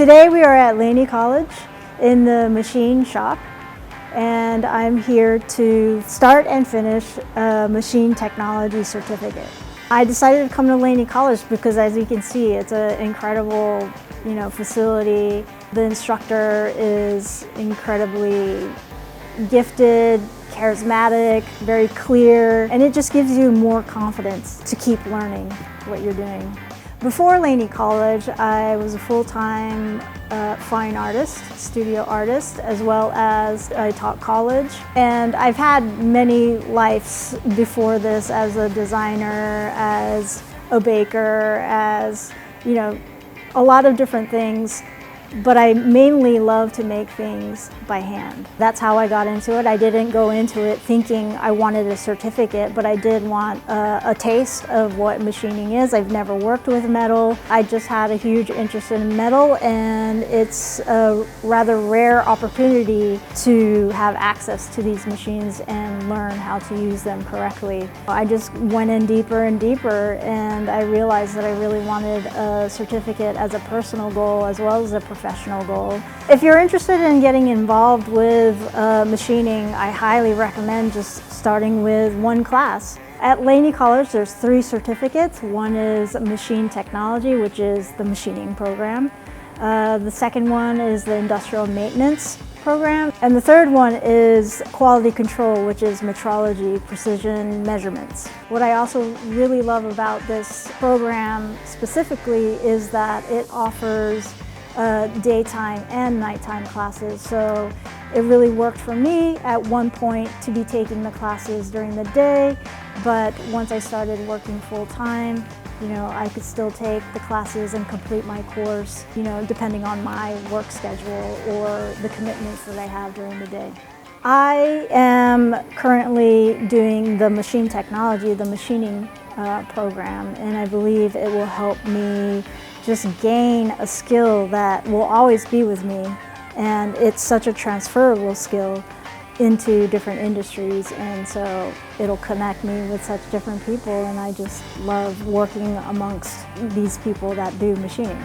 Today we are at Laney College in the machine shop, and I'm here to start and finish a machine technology certificate. I decided to come to Laney College because, as you can see, it's an incredible facility. The instructor is incredibly gifted, charismatic, very clear, and it just gives you more confidence to keep learning what you're doing. Before Laney College, I was a full-time fine artist, studio artist, as well as I taught college. And I've had many lives before this as a designer, as a baker, as, a lot of different things. But I mainly love to make things by hand. That's how I got into it. I didn't go into it thinking I wanted a certificate, but I did want a taste of what machining is. I've never worked with metal. I just had a huge interest in metal, and it's a rather rare opportunity to have access to these machines and learn how to use them correctly. I just went in deeper and deeper, and I realized that I really wanted a certificate as a personal goal as well as a professional goal. If you're interested in getting involved with machining, I highly recommend just starting with one class. At Laney College, there's 3 certificates. One is machine technology, which is the machining program. The second one is the industrial maintenance program. And the third one is quality control, which is metrology, precision measurements. What I also really love about this program specifically is that it offers daytime and nighttime classes. So it really worked for me at one point to be taking the classes during the day, but once I started working full-time, I could still take the classes and complete my course, depending on my work schedule or the commitments that I have during the day. I am currently doing the machine technology, the machining program, and I believe it will help me just gain a skill that will always be with me, and it's such a transferable skill into different industries, and so it'll connect me with such different people, and I just love working amongst these people that do machining.